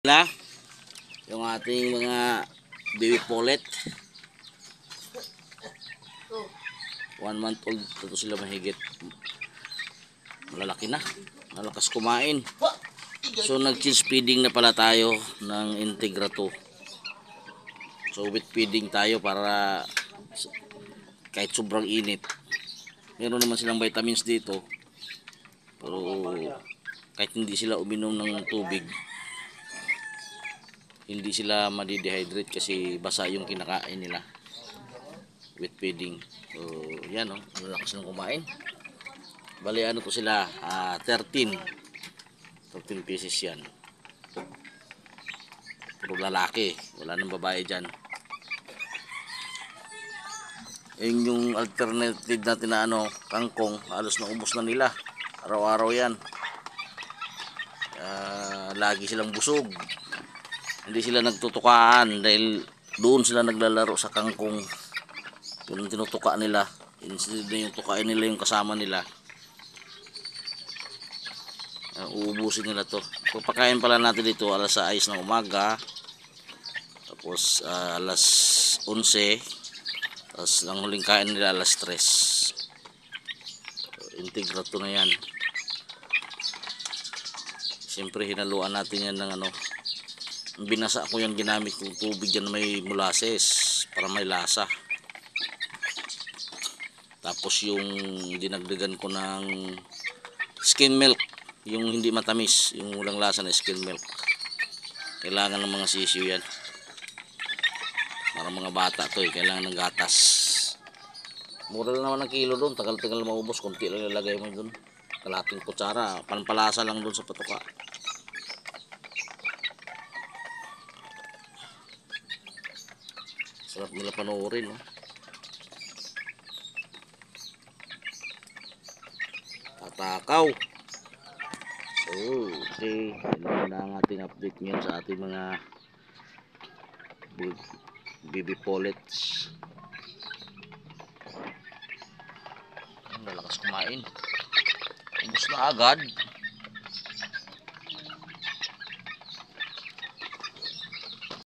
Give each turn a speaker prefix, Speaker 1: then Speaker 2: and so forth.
Speaker 1: Na yung ating mga baby pullet, 1 month old ito sila mahigit. Malalaki na, malakas kumain. So nag-change feeding na pala tayo ng Integra 2. So with feeding tayo para kahit sobrang init, meron naman silang vitamins dito, pero kahit hindi sila uminom ng tubig, hindi sila madi-dehydrate kasi basa yung kinakain nila with feeding. So yan, malakas ng kumain. Bali ano to sila, 13 pieces yan. Puro lalaki, wala nang babae dyan. Yung alternative natin na kangkong, halos naubos na nila. Araw-araw yan. Lagi silang busog. Hindi sila nagtutukaan dahil doon sila naglalaro sa kangkong. Yung tinutuka nila, instead na yung tukain nila yung kasama nila, uubusin nila to. Pagpakain pala natin dito alas 6 ng umaga, tapos alas 11, tapos ang huling kain nila alas 3. Integra to na yan. Siyempre hinaluan natin yan ng binasa ko yan, ginamit yung tubig yan, may molasses para may lasa. Tapos yung dinagdagan ko ng skim milk, yung hindi matamis, yung walang lasa na skim milk. Kailangan ng mga sisiyo yan, para mga bata to kailangan ng gatas. Mura lang naman ang kilo doon, tagal-tagal maubos, konti lang ilalagay mo doon, kalahating kutsara, panpalasa lang doon sa patuka. Sarap nila panoorin, tatakaw. Okay, yun na ang ating update ngayon sa ating mga baby pullets. Ang lalakas kumain, ubos na agad.